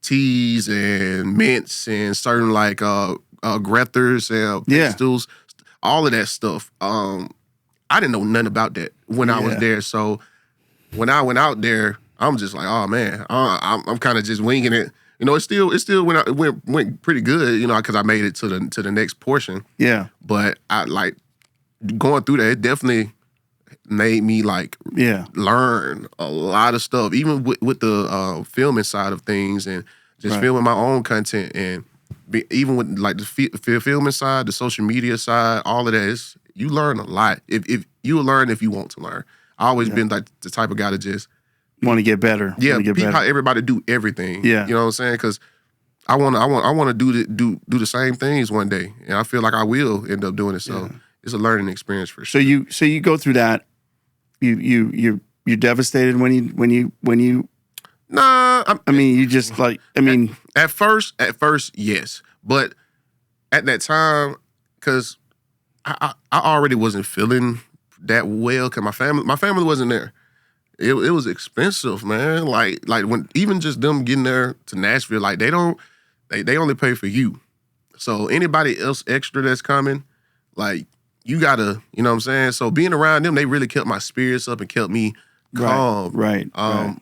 teas and mints and certain like grethers and pastils, all of that stuff. I didn't know nothing about that when I was there. So when I went out there, I'm just like, oh man, I'm kind of just winging it. You know, it still went pretty good. You know, because I made it to the next portion. Yeah. But I like going through that. It definitely made me like learn a lot of stuff, even with the filming side of things and just filming my own content and even with like the filming side, the social media side, all of that. You learn a lot. If you learn if you want to learn. I always been like the type of guy to just want to get better. Yeah, how everybody do everything. Yeah, you know what I'm saying? Because I want to do the same things one day, and I feel like I will end up doing it. So it's a learning experience for sure. So you go through that. You're devastated when you. Nah, I mean, you just like. I mean, at first, yes, but at that time, because I already wasn't feeling that well. Because my family wasn't there. It was expensive, man. Like when even just them getting there to Nashville, like they only pay for you. So anybody else extra that's coming, like. You gotta, you know what I'm saying? So being around them, they really kept my spirits up and kept me calm. Right.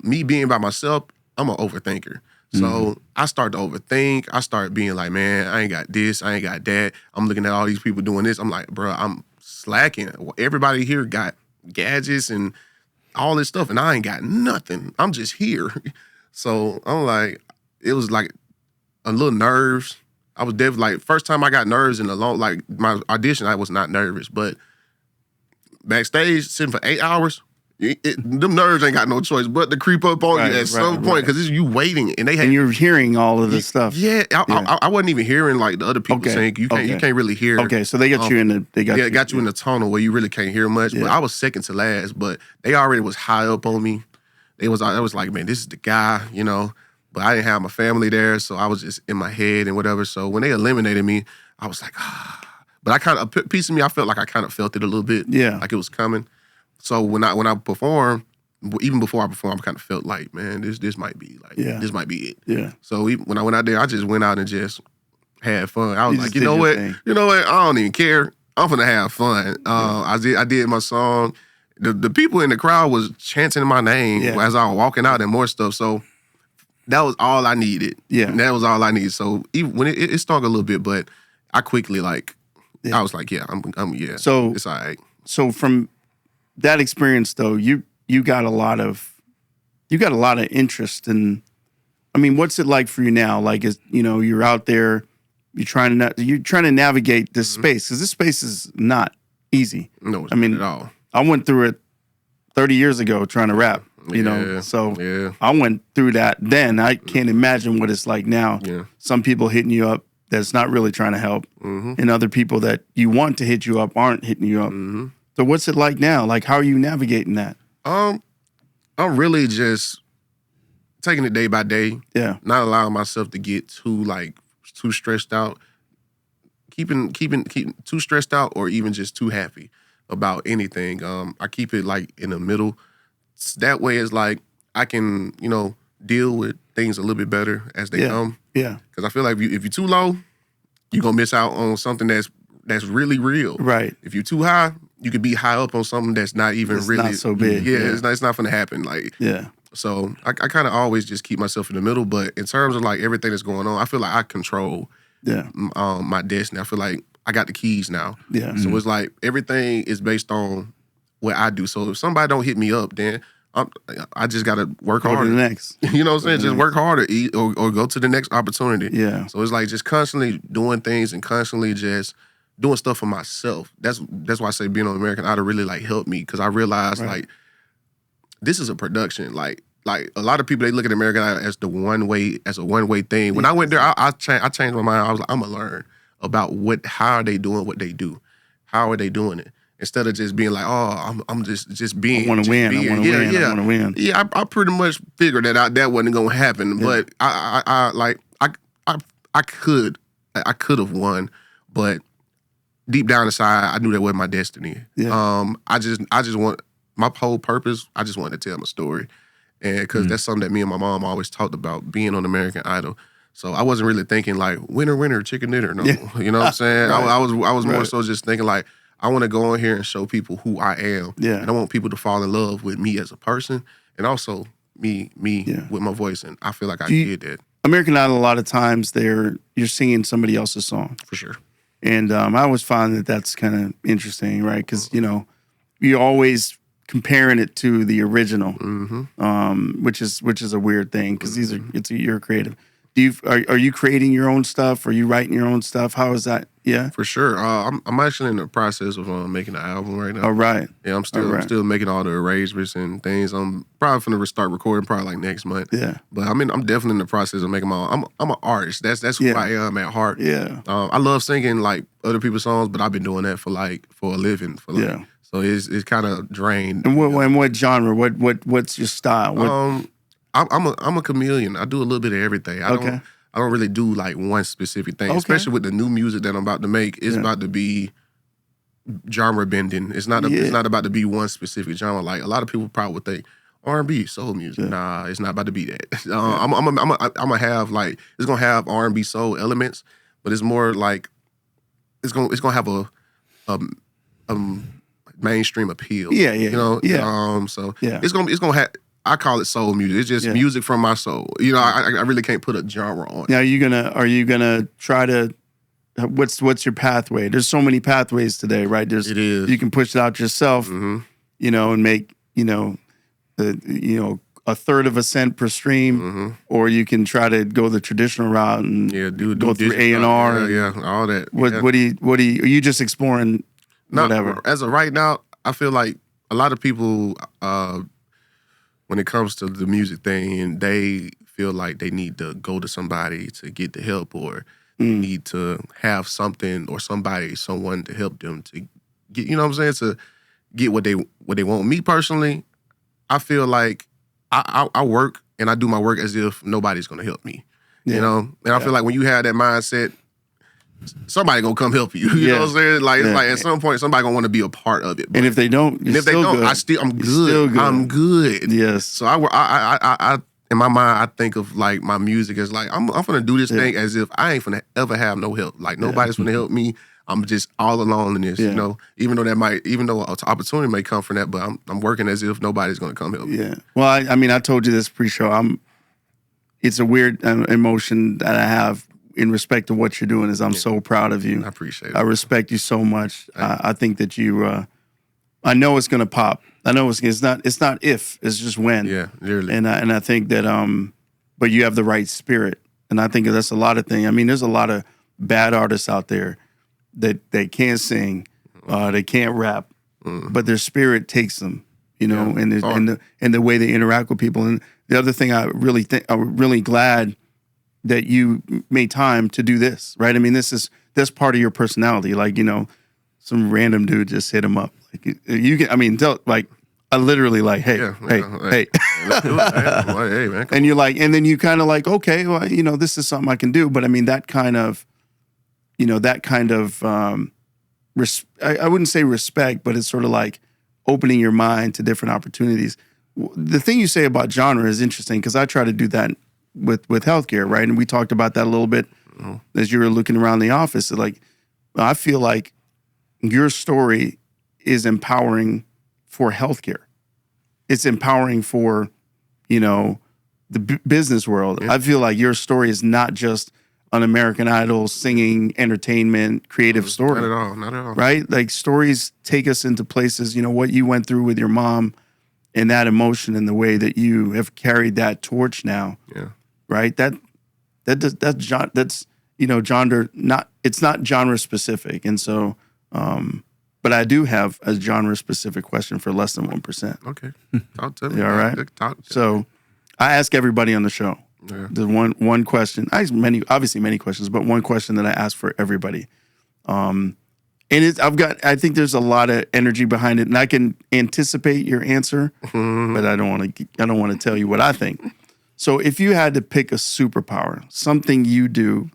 Me being by myself, I'm an overthinker. So I start to overthink. I start being like, man, I ain't got this, I ain't got that. I'm looking at all these people doing this. I'm like, bro, I'm slacking. Everybody here got gadgets and all this stuff, and I ain't got nothing. I'm just here. So I'm like, it was like a little nerves. I was definitely like, first time I got nerves in a long, like my audition, I was not nervous, but backstage sitting for 8 hours, them nerves ain't got no choice but to creep up on you at some point because it's you waiting and you're hearing all of this stuff. Yeah, I wasn't even hearing like the other people saying you can't really hear. Okay, so they got you in the got you in the tunnel where you really can't hear much. But I was second to last, but they already was high up on me. I was like, man, this is the guy, you know. But I didn't have my family there, so I was just in my head and whatever. So when they eliminated me, I was like, ah. But a piece of me, I felt like I kind of felt it a little bit. Yeah. Like it was coming. So when I performed, even before I performed, I kind of felt like, man, this might be this might be it. Yeah. So when I went out there, I just went out and just had fun. I was like, you know what? I don't even care. I'm gonna have fun. I did my song. The people in the crowd was chanting my name as I was walking out and more stuff. So that was all I needed. Yeah. And that was all I needed. So even when it stung a little bit, but I quickly I was like, yeah, I'm So it's all right. So from that experience though, you got a lot of you got a lot of interest in. I mean, what's it like for you now? Like, you're out there, you're trying to navigate this space, because this space is not easy. No, it's not at all. I went through it 30 years ago trying to rap. So I went through that then. I can't imagine what it's like now. Yeah. Some people hitting you up that's not really trying to help, and other people that you want to hit you up aren't hitting you up. So what's it like now? Like, how are you navigating that? I'm really just taking it day by day. Yeah. Not allowing myself to get too stressed out. Keeping too stressed out, or even just too happy about anything. I keep it like in the middle. That way it's like I can, deal with things a little bit better as they come. Yeah. Because I feel like if you're too low, you're gonna miss out on something that's really real. Right. If you're too high, you could be high up on something that's not even really not so big. Yeah, it's not gonna happen. Like, yeah. So I kind of always just keep myself in the middle. But in terms of like everything that's going on, I feel like I control my destiny. I feel like I got the keys now. Yeah. So it's like everything is based on what I do. So if somebody don't hit me up, then I just got to work harder. Go to the next. You know what I'm saying? Just work harder, or go to the next opportunity. Yeah. So it's like just constantly doing things and constantly just doing stuff for myself. That's why I say being on American Idol really like helped me, because I realized like this is a production. Like a lot of people, they look at American Idol as a one way thing. When I went there, I changed my mind. I was like, I'm gonna learn about how are they doing what they do, how are they doing it. Instead of just being like, oh, I'm just being. I want to win. I want to win. Yeah, I pretty much figured that wasn't gonna happen. Yeah. But I could have won, but deep down inside, I knew that wasn't my destiny. Yeah. I just want my whole purpose. I just wanted to tell my story, and because that's something that me and my mom always talked about, being on American Idol. So I wasn't really thinking like winner, chicken dinner. No, you know what I'm saying. Right. I was more so just thinking like, I want to go on here and show people who I am. Yeah. And I want people to fall in love with me as a person, and also me with my voice. And I feel like I did that. American Idol, a lot of times you're singing somebody else's song. For sure. And I always find that's kind of interesting, right? Because, you're always comparing it to the original, which is a weird thing, because you're creative. Are you creating your own stuff? Are you writing your own stuff? How is that? Yeah, for sure. I'm actually in the process of making an album right now. All right. Yeah, I'm still making all the arrangements and things. I'm probably gonna start recording probably like next month. Yeah. But I'm definitely in the process of making my own. I'm an artist. That's who I am at heart. Yeah. I love singing like other people's songs, but I've been doing that for a living. So it's kind of drained. And what genre? What's your style? I'm a chameleon. I do a little bit of everything. I don't really do like one specific thing. Okay. Especially with the new music that I'm about to make. It's about to be genre bending. It's not about to be one specific genre. Like a lot of people probably would think R&B, soul music. Yeah. Nah, it's not about to be that. I'm gonna have like, it's gonna have R&B soul elements, but it's more like it's gonna have a mainstream appeal. Yeah. So it's gonna have. I call it soul music. It's just music from my soul. I really can't put a genre on it. Now, are you gonna try to? What's your pathway? There's so many pathways today, right? It is. You can push it out yourself, and make a third of a cent per stream, or you can try to go the traditional route and go through A&R. Yeah, all that. What do you? Are you just exploring whatever? As of right now, I feel like a lot of people. When it comes to the music thing, they feel like they need to go to somebody to get the help, or need to have something or someone to help them to get, to get what they want. Me personally, I feel like I work and I do my work as if nobody's gonna help me. And I feel like when you have that mindset, somebody gonna come help you. You know what I'm saying? Like it's like at some point somebody gonna want to be a part of it. And if they don't, I'm good. I'm good. Yes. So I in my mind I think of like my music as like I'm gonna do this thing as if I ain't gonna ever have no help. Like nobody's gonna help me. I'm just all alone in this. Even though an opportunity may come from that, but I'm working as if nobody's gonna come help me. Yeah. Well, I told you this pre-show. It's a weird emotion that I have in respect to what you're doing. I'm so proud of you. I appreciate it. I respect you so much. I think that you I know it's gonna pop. I know it's not if, it's just when. Yeah, literally. And I think that but you have the right spirit, and I think that's a lot of things. I mean, there's a lot of bad artists out there that they can't sing, they can't rap, but their spirit takes them, you know, and the way they interact with people. And the other thing I'm really glad that you made time to do this, right? I mean, that's part of your personality. Like, you know, some random dude just hit him up. Like you can, I mean, I literally like, hey, hey. Hey, man. And you're like, and then you kind of like, okay, well, you know, this is something I can do. But I mean, that kind of, you know, I wouldn't say respect, but it's sort of like opening your mind to different opportunities. The thing you say about genre is interesting because I try to do that with healthcare, right? And we talked about that a little bit as you were looking around the office. Like, I feel like your story is empowering for healthcare. It's empowering for, you know, the business world. Yeah. I feel like your story is not just an American Idol singing, entertainment, creative story. Not at all. Right? Like, stories take us into places, you know, what you went through with your mom and that emotion and the way that you have carried that torch now. Yeah. Right? That's you know, genre, it's not genre specific. And so, but I do have a genre specific question for less than 1%. Okay. Talk to me. You all right? So I ask everybody on the show. Yeah. There's one question. I ask many questions, but one question that I ask for everybody. And I think there's a lot of energy behind it, and I can anticipate your answer, but I don't want to tell you what I think. So if you had to pick a superpower, something you do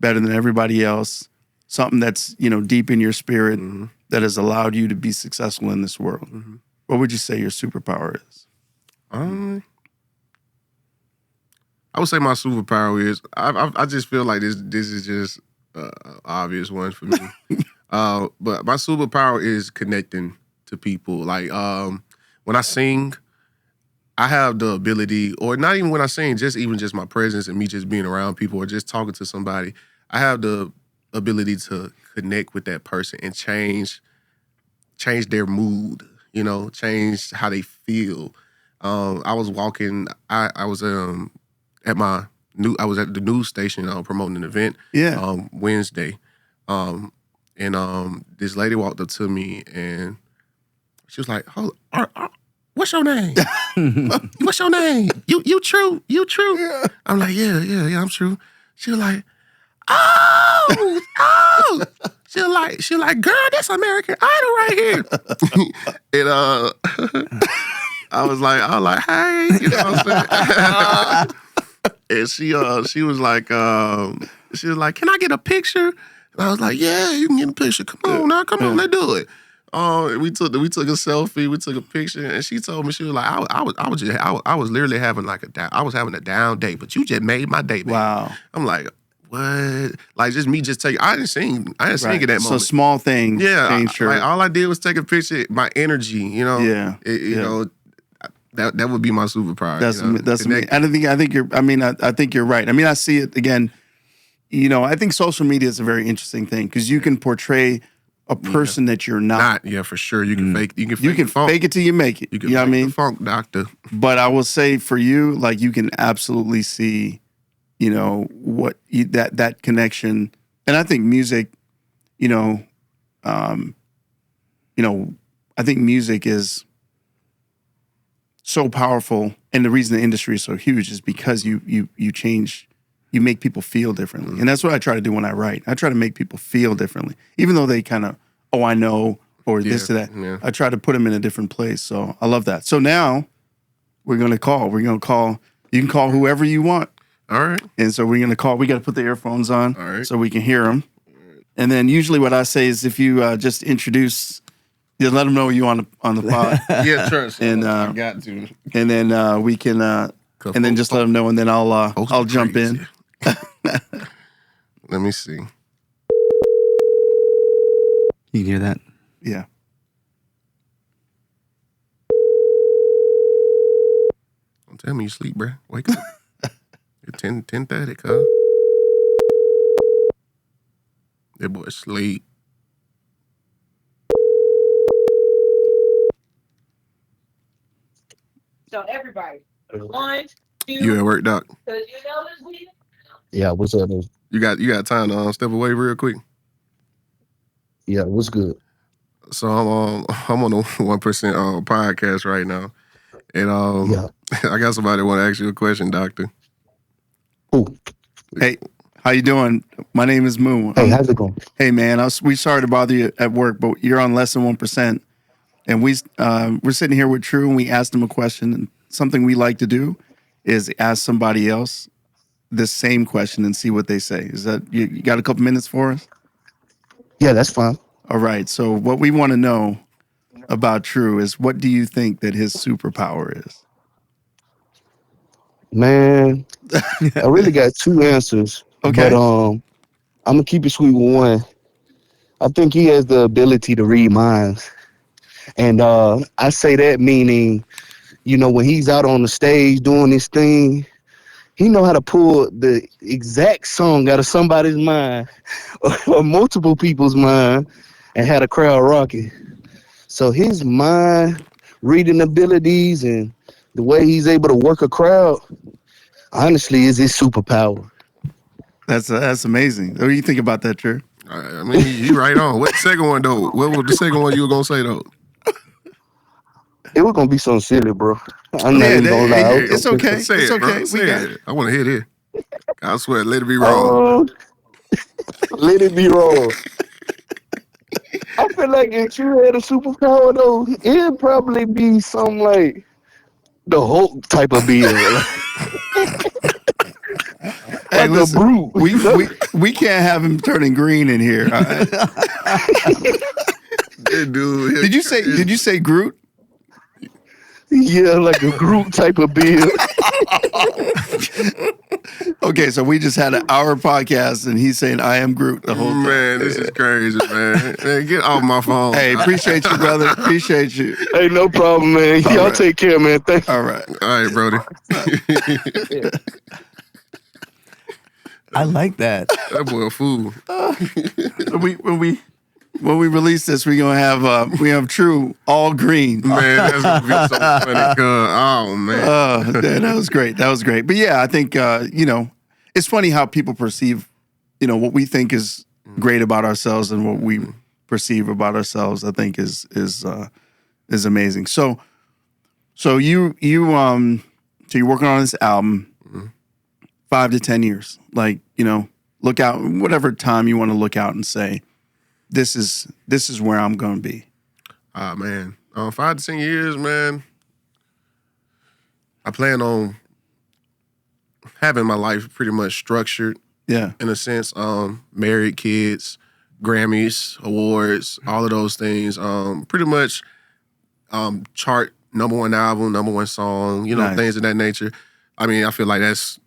better than everybody else, something that's, you know, deep in your spirit that has allowed you to be successful in this world, what would you say your superpower is? I would say my superpower is I just feel like this is just an obvious one for me. But my superpower is connecting to people. Like when I sing, I have the ability, or not even when I sing, just my presence and me just being around people or just talking to somebody, I have the ability to connect with that person and change their mood, you know, change how they feel. I was walking, I was at the news station promoting an event Wednesday. And this lady walked up to me and she was like, what's your name? What's your name? You Trew? You Trew? Yeah. I'm like, yeah, I'm Trew. She was like, oh. She was like, girl, that's American Idol right here. And I was like, hey, you know what I'm saying? And she was like, can I get a picture? And I was like, yeah, you can get a picture. Come on, let's do it. We took a selfie, we took a picture, and she told me, she was like, I was literally having I was having a down day, but you just made my day, baby. Wow. I'm like, what? Like, just me just taking, I didn't sing in that moment. So small things. Yeah. Like, all I did was take a picture, my energy, you know? Yeah. You know, that would be my superpower. That's me. I think you're right. I mean, I see it again. You know, I think social media is a very interesting thing because you can portray a person that you're not. Yeah, for sure. You can fake. You can fake it till you make it. You know what I mean? The funk doctor. But I will say for you, like, you can absolutely see, you know, that connection. And I think music, I think music is so powerful, and the reason the industry is so huge is because you change. You make people feel differently. And that's what I try to do when I write. I try to make people feel differently. Even though they kind of, I know, or this or that. Yeah. I try to put them in a different place. So I love that. So now we're going to call. You can call whoever you want. All right. And so we're going to call. We got to put the earphones on so we can hear them. And then usually what I say is if you just introduce, you let them know you on the pod. Yeah, trust. And I got to. And then we can, and then just let them know, and then I'll jump in. Let me see. You can hear that? Yeah. Don't tell me you sleep, bro. Wake up. It's 10:30, cuz. That boy sleep. So everybody, 1, 2. You at work, Doc? Because you know this week. Yeah, what's up, man? You got time to step away real quick? Yeah, what's good? So I'm on the 1% podcast right now, and Yeah. I got somebody that want to ask you a question, Doctor. Ooh. Hey, how you doing? My name is Moo. Hey, how's it going? Hey, man, we sorry to bother you at work, but you're on less than 1%. And we're sitting here with Trew, and we asked him a question. And something we like to do is ask somebody else this same question and see what they say. Is that you got a couple minutes for us? Yeah, that's fine. All right. So what we want to know about Trew is, what do you think that his superpower is? Man, I really got two answers. Okay. But I'm gonna keep it sweet with one. I think he has the ability to read minds. And I say that meaning, when he's out on the stage doing this thing, he know how to pull the exact song out of somebody's mind or multiple people's mind and had a crowd rocking. So his mind reading abilities and the way he's able to work a crowd, honestly, is his superpower. That's amazing. What do you think about that, Trew? I mean, you right on. What the second one though? What was the second one you were gonna say though? It was gonna be something silly, bro. I'm not even gonna lie. It's okay. Say It's it, bro. okay. Say We got it. I want to hear it. I swear, let it be wrong. Let it be wrong. I feel like if you had a superpower, though, it'd probably be something like the Hulk type of being. Hey, like listen, a brute. we can't have him turning green in here. All right? Dude, Did you say Groot? Yeah, like a Groot type of being. Okay, so we just had an hour podcast, and he's saying I am Groot the whole time. Man, this is crazy, man. Man, get off my phone. Hey, appreciate you, brother. Appreciate you. Hey, no problem, man. All Y'all right. take care, man. Thank you. All right. All right, Brody. I like that. That boy a fool. When we release this, we're gonna have we have Trew all green. Man, that's gonna be so funny. Oh man. That was great. That was great. But yeah, I think it's funny how people perceive, what we think is great about ourselves and what we perceive about ourselves. I think is amazing. So you're working on this album, 5 to 10 years. Like, look out, whatever time you want to look out and say, this is where I'm going to be. Ah, man. 5 to 10 years, man. I plan on having my life pretty much structured. Yeah. In a sense, married, kids, Grammys, awards, all of those things. Pretty much chart #1 album, #1 song, Nice. things of that nature. I mean, I feel like that's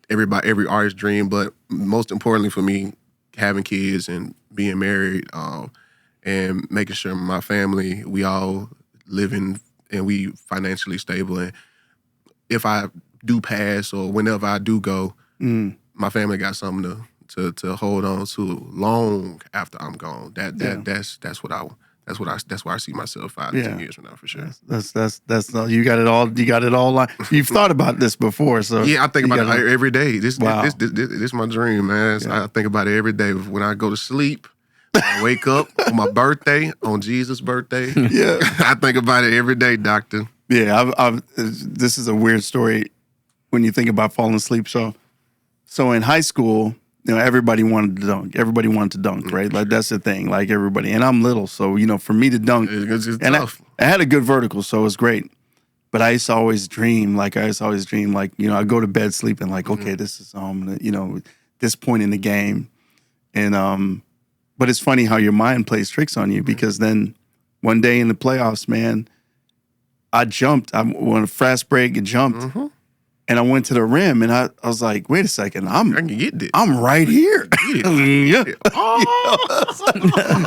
every artist's dream, but most importantly for me, having kids and being married, and making sure my family, we all living and we financially stable. And if I do pass or whenever I do go, my family got something to hold on to long after I'm gone. That's where I see myself 5 to 10 years from now for sure. That's you got it all. You got it all. You've thought about this before, so yeah, I think about it every day. This is my dream, man. Yeah. I think about it every day. When I go to sleep, I wake up on my birthday, on Jesus' birthday. Yeah, I think about it every day, Doctor. Yeah, this is a weird story when you think about falling asleep. So in high school, everybody wanted to dunk. Everybody wanted to dunk, right? Like that's the thing. Like everybody, and I'm little, so for me to dunk, it's and tough. I had a good vertical, so it was great. But I used to always dream, I go to bed sleeping, like, okay, this is this point in the game, and but it's funny how your mind plays tricks on you, because then one day in the playoffs, man, I jumped. I went a fast break and jumped. And I went to the rim, and I was like, "Wait a second, I can get this. I'm right here." Yeah,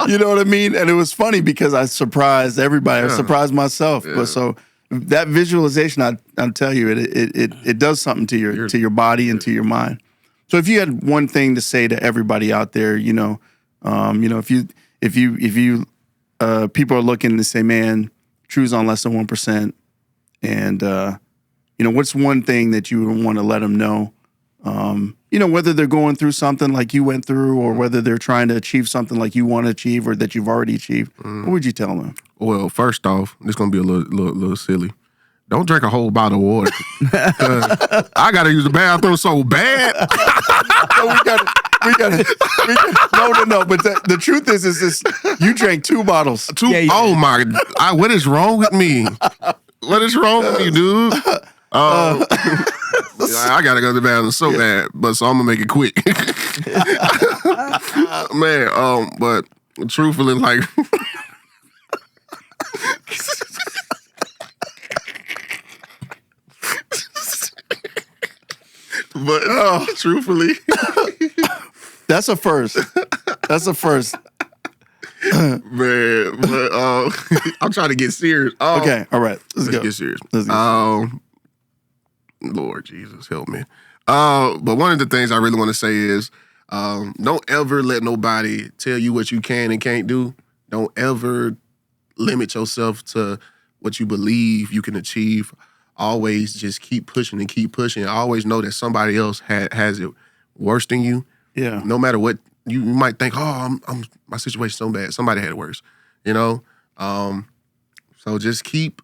you know what I mean. And it was funny because I surprised everybody. I surprised myself. Yeah. But so that visualization, I'll tell you, it does something to your body and to your mind. So if you had one thing to say to everybody out there, if you people are looking to say, man, Trew's on less than 1%, and you know, what's one thing that you would want to let them know? You know, whether they're going through something like you went through, or whether they're trying to achieve something like you want to achieve, or that you've already achieved. What would you tell them? Well, first off, this is gonna be a little silly. Don't drink a whole bottle of water. I gotta use the bathroom so bad. No. But the truth is this: you drank 2 bottles. Oh my! What is wrong with me? What is wrong with me, dude? I gotta go to the bathroom so bad, so I'm gonna make it quick. Man, but truthfully, like, but truthfully, that's a first. That's a first. Man, but I'm trying to get serious. Okay, all right, let's go. Get serious. Let's get Lord Jesus, help me. But one of the things I really want to say is, don't ever let nobody tell you what you can and can't do. Don't ever limit yourself to what you believe you can achieve. Always just keep pushing and keep pushing. Always know that somebody else has it worse than you. Yeah. No matter what, you might think, oh, my situation's so bad. Somebody had it worse, you know? So just keep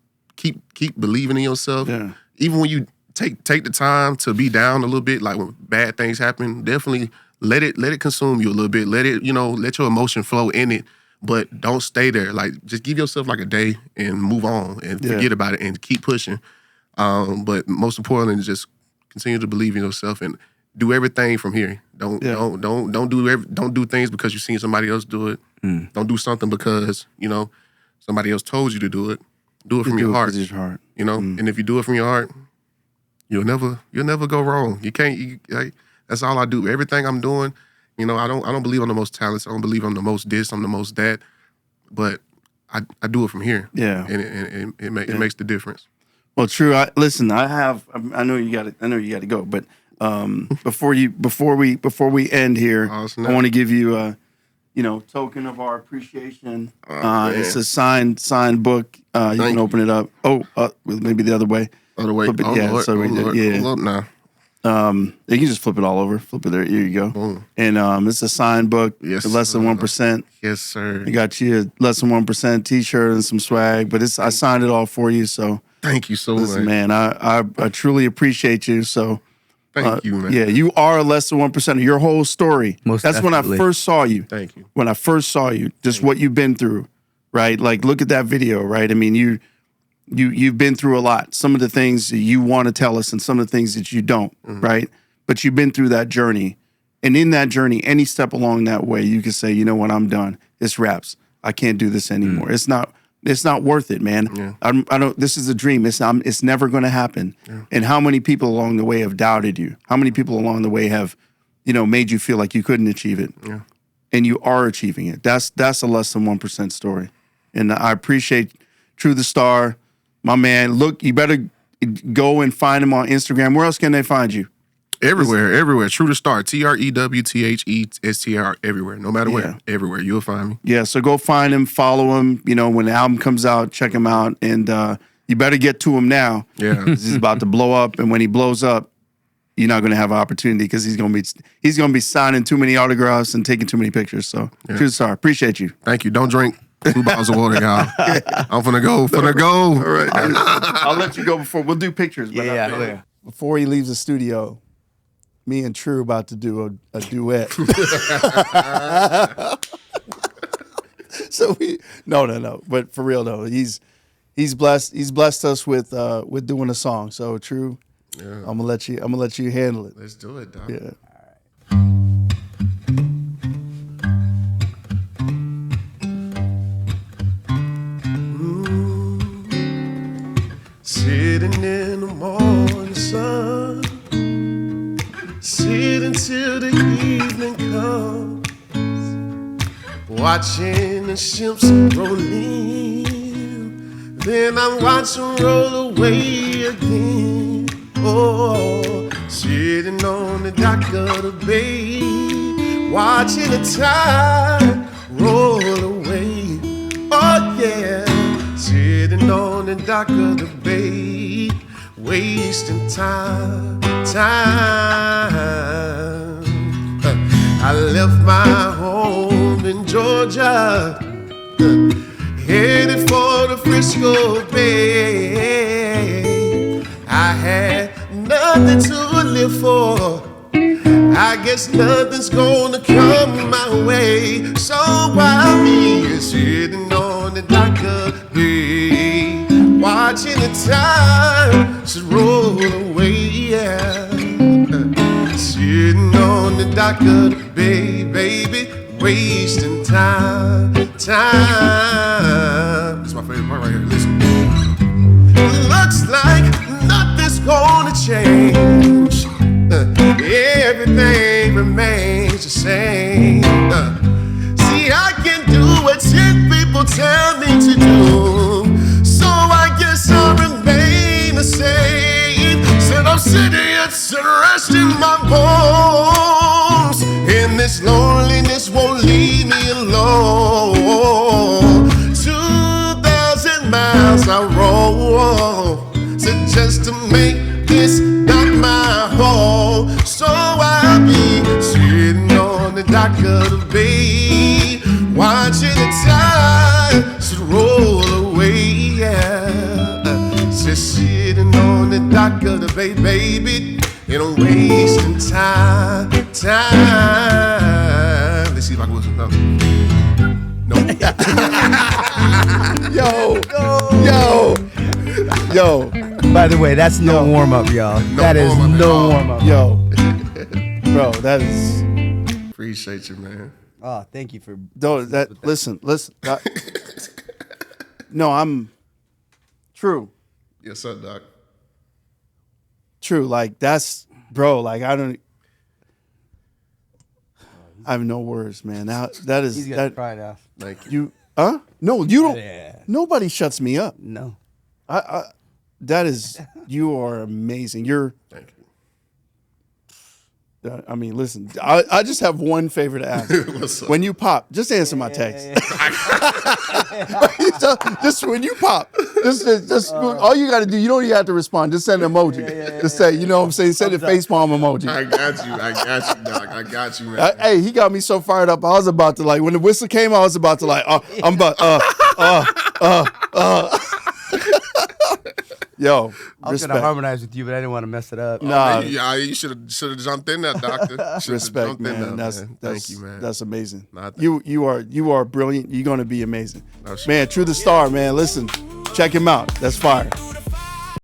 believing in yourself. Yeah. Even when you take the time to be down a little bit, like when bad things happen, definitely let it consume you a little bit. Let it, let your emotion flow in it, but don't stay there. Like, just give yourself like a day and move on and forget about it and keep pushing. But most importantly, just continue to believe in yourself and do everything from here. Don't do things because you've seen somebody else do it. Don't do something because somebody else told you to do it. Do it from your heart. And if you do it from your heart, you'll never go wrong. You can't. That's all I do. Everything I'm doing, I don't believe I'm the most talented. I don't believe I'm the most this. I'm the most that. But I do it from here. Yeah, and it makes the difference. Well, Trew. I know you got it. I know you got to go. But before we end here, I want to give you a token of our appreciation. It's a signed book. You can open it up. Maybe the other way. Other way. Flip it, Hold up now. You can just flip it all over. Flip it there. Here you go. Boom. And it's a signed book. Yes, Less than 1%. Yes, sir. I got you a Less than 1% T-shirt and some swag. But I signed it all for you. So thank you so much, man. I truly appreciate you. So thank you, man. Yeah, you are a less than 1% of your whole story. Most That's definitely. when I first saw you. Thank you. When I first saw you, just what you've been through, right? Like, look at that video, right? I mean, you've been through a lot. Some of the things that you want to tell us and some of the things that you don't, right? But you've been through that journey. And in that journey, any step along that way, you can say, you know what, I'm done. It's wraps. I can't do this anymore. It's not worth it, man. Yeah. I don't. This is a dream. It's never going to happen. Yeah. And how many people along the way have doubted you? How many people along the way have, made you feel like you couldn't achieve it? Yeah. And you are achieving it. That's a less than 1% story. And I appreciate Trew The Star, my man. Look, you better go and find him on Instagram. Where else can they find you? Everywhere. Trew The Star. TREWTHESTAR. Everywhere. No matter where. Everywhere. You'll find me. Yeah. So go find him. Follow him. When the album comes out, check him out. And you better get to him now. Yeah. He's about to blow up. And when he blows up, you're not going to have an opportunity because he's going to be signing too many autographs and taking too many pictures. So Trew The Star, appreciate you. Thank you. Don't drink 2 bottles of water, y'all. I'm finna go. All right. I'll let you go before we'll do pictures. But before he leaves the studio, me and Trew about to do a duet. So no. But for real though, he's blessed us with doing a song. So Trew, I'm gonna let you handle it. Let's do it, dog. Yeah. Sitting in the morning sun, sit until the evening comes, watching the ships roll in, then I watch them roll away again. Oh, sitting on the dock of the bay, watching the tide roll away. Oh yeah, sitting on the dock of the bay, wasting time. I left my home in Georgia, headed for the Frisco Bay. I had nothing to live for. I guess nothing's gonna come my way. So I'll be sitting on the dock of the bay, watching the time just roll away. Yeah. Sitting on the dock of the bay, baby, wasting time. That's my favorite part right here. Listen. Looks like nothing's gonna change. Everything remains the same. See, I can do what 10 people tell me to do, so I guess I'll remain the same. Said I'm sitting here resting my bones, and this loneliness won't leave me alone. 2,000 miles I roll, so just to make this not my home. So I'll be sitting on the dock of the bay, watching the tide just roll away. Yeah, just sitting on the dock of the bay, baby, and I'm wasting time. Let's see if I can listen. No. Yo. By the way, that's no warm up, y'all. That is no warm up. Yo. Bro, that is. Appreciate you, man. Oh, thank you for. Listen. No, I'm. True. Yes, sir, Doc. True. Like, that's. Bro, like, I have no words, man. That is. He's gonna cry now. Thank you. Huh? No, you don't. Yeah. Nobody shuts me up. No. That is. You are amazing. Thank you. I mean, listen, I just have one favor to ask. What's up? When you pop, just answer my text. Just when you pop, just all you got to do, you don't even have to respond. Just send an emoji. Just say, you know what I'm saying? Send a facepalm emoji. I got you, Doc. I got you, man. Hey, he got me so fired up. I was about to, like, when the whistle came, I was about to, like, I'm about, Yo, I was gonna harmonize with you, but I didn't want to mess it up. Nah, yeah, you should have jumped in there, doctor. Respect, man. Thank you, man. That's amazing. Nah, You are brilliant. You're gonna be amazing, No, man. Trew the Star, man. Listen, check him out. That's fire.